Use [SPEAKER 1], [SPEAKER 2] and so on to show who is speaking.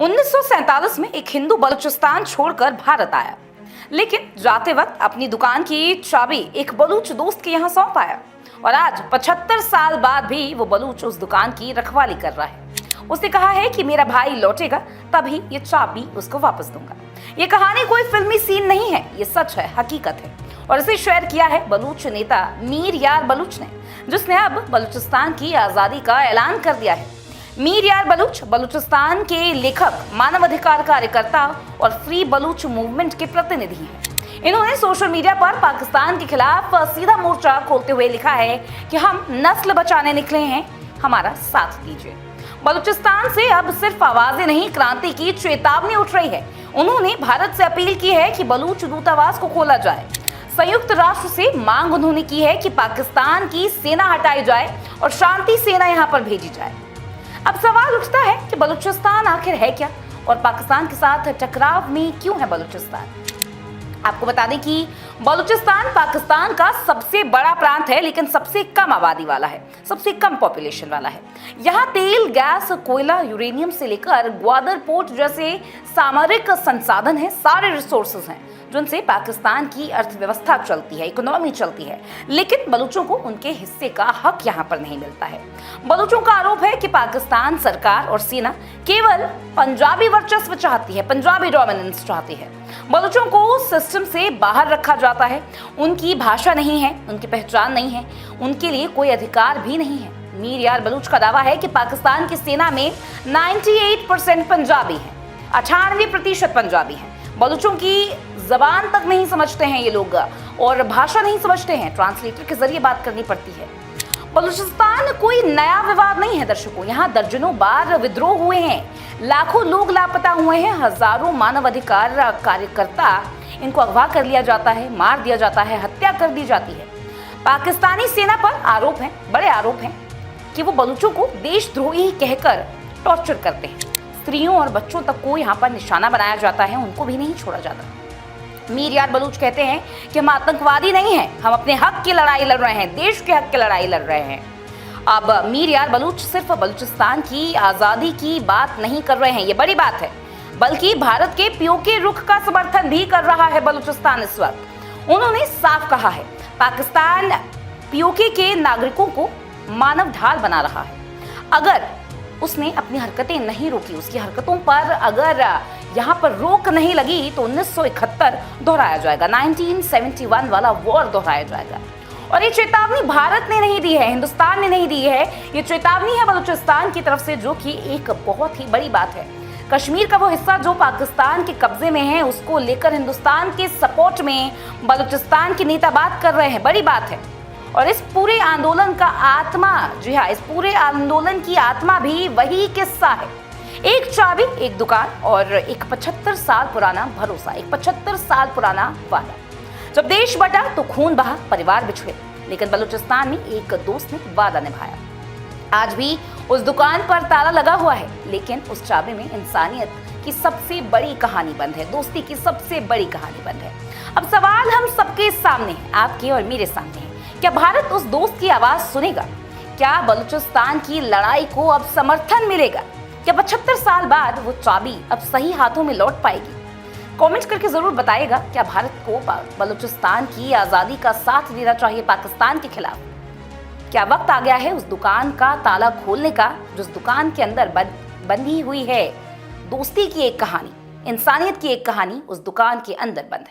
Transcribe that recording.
[SPEAKER 1] 1947 में एक हिंदू बलूचिस्तान छोड़कर भारत आया, लेकिन जाते वक्त अपनी दुकान की चाबी एक बलूच दोस्त के यहाँ सौंप आया और आज 75 साल बाद भी वो बलूच उस दुकान की रखवाली कर रहा है। उसने कहा है कि मेरा भाई लौटेगा तभी ये चाबी उसको वापस दूंगा। ये कहानी कोई फिल्मी सीन नहीं है, ये सच है, हकीकत है और इसे शेयर किया है बलूच नेता मीर यार बलूच ने, जिसने अब बलूचिस्तान की आजादी का ऐलान कर दिया है। मीर यार बलूच बलूचिस्तान के लेखक, मानवाधिकार कार्यकर्ता और फ्री बलूच मूवमेंट के प्रतिनिधि हैं। इन्होंने सोशल मीडिया पर पाकिस्तान के खिलाफ सीधा मोर्चा खोलते हुए लिखा है कि हम नस्ल बचाने निकले हैं, हमारा साथ दीजिए। बलूचिस्तान से अब सिर्फ आवाजें नहीं, क्रांति की चेतावनी उठ रही है। उन्होंने भारत से अपील की है कि बलूच दूतावास को खोला जाए। संयुक्त राष्ट्र से मांग उन्होंने की है कि पाकिस्तान की सेना हटाई जाए और शांति सेना यहां पर भेजी जाए। अब सवाल उठता है कि बलूचिस्तान आखिर है क्या और पाकिस्तान के साथ टकराव में क्यों है बलूचिस्तान। आपको बता दें कि बलूचिस्तान पाकिस्तान का सबसे बड़ा प्रांत है, लेकिन सबसे कम आबादी वाला है, सबसे कम पॉपुलेशन वाला है। यहाँ तेल, गैस, कोयला, यूरेनियम से लेकर ग्वादर पोर्ट जैसे सामरिक संसाधन है, सारे रिसोर्सेज हैं जिनसे पाकिस्तान की अर्थव्यवस्था चलती है, इकोनॉमी चलती है। लेकिन बलूचों को उनके हिस्से का हक यहाँ पर नहीं मिलता है। बलूचों का आरोप है कि पाकिस्तान सरकार और सेना केवल पंजाबी वर्चस्व चाहती है, पंजाबी डोमिनेंस चाहती है। बलूचों को सिस्टम से बाहर रखा जाता है, उनकी भाषा नहीं है, उनकी पहचान नहीं है, उनके लिए कोई अधिकार भी नहीं है। मीर यार बलूच का दावा है कि पाकिस्तान की सेना में 98% पंजाबी है, 98% पंजाबी है। बलूचों की जबान तक नहीं समझते हैं ये लोग और भाषा नहीं समझते हैं, ट्रांसलेटर के जरिए बात करनी पड़ती है। बलूचिस्तान कोई नया विवाद नहीं है दर्शकों, यहाँ दर्जनों बार विद्रोह हुए हैं, लाखों लोग लापता हुए हैं, हजारों मानवाधिकार कार्यकर्ता इनको अगवा कर लिया जाता है, मार दिया जाता है, हत्या कर दी जाती है। पाकिस्तानी सेना पर आरोप है, बड़े आरोप हैं कि वो बलूचों को देशद्रोही कहकर टॉर्चर करते हैं। स्त्रियों और बच्चों तक को यहाँ पर निशाना बनाया जाता है, उनको भी नहीं छोड़ा जाता। मीर यार बलूच कहते हैं कि हम आतंकवादी नहीं हैं, हम अपने हक की लड़ाई लड़ रहे हैं, देश के हक की लड़ाई लड़ रहे हैं। अब मीर यार बलूच सिर्फ बलूचिस्तान की आज़ादी की बात नहीं कर रहे हैं, ये बड़ी बात है, बल्कि भारत के पीओके रुख का समर्थन भी कर रहा है बलूचिस्तान इस वक्त। उन्होंने साफ कहा है पाकिस्तान पीओके के नागरिकों को मानव ढाल बना रहा है। अगर उसने अपनी हरकतें नहीं रोकी, उसकी हरकतों पर अगर यहाँ पर रोक नहीं लगी तो 1971 दोहराया जाएगा, 1971 वाला वॉर दोहराया जाएगा। और ये चेतावनी भारत ने नहीं दी है, हिंदुस्तान ने नहीं दी है, ये चेतावनी है बलूचिस्तान की तरफ से, जो कि एक बहुत ही बड़ी बात है। कश्मीर का वो हिस्सा जो पाकिस्तान के कब्जे में है, उसको लेकर हिंदुस्तान के सपोर्ट में बलूचिस्तान के नेता बात कर रहे हैं, बड़ी बात है। और इस पूरे आंदोलन का आत्मा, जी हाँ, इस पूरे आंदोलन की आत्मा भी वही किस्सा है। एक चाबी, एक दुकान और एक 75 साल पुराना भरोसा, एक 75 साल पुराना वादा। जब देश बटा तो खून बहा, परिवार बिछड़े, लेकिन बलूचिस्तान में एक दोस्त ने वादा निभाया। आज भी उस दुकान पर ताला लगा हुआ है, लेकिन उस चाबी में इंसानियत की सबसे बड़ी कहानी बंद है, दोस्ती की सबसे बड़ी कहानी बंद है। अब सवाल हम सबके सामने है, आपके और मेरे सामने है, क्या भारत उस दोस्त की आवाज सुनेगा? क्या बलूचिस्तान की लड़ाई को अब समर्थन मिलेगा? क्या 75 साल बाद वो चाबी अब सही हाथों में लौट पाएगी? कमेंट करके जरूर बताइएगा, क्या भारत को बलूचिस्तान की आजादी का साथ देना चाहिए पाकिस्तान के खिलाफ? क्या वक्त आ गया है उस दुकान का ताला खोलने का, जिस दुकान के अंदर बंधी हुई है दोस्ती की एक कहानी, इंसानियत की एक कहानी, उस दुकान के अंदर बंद है।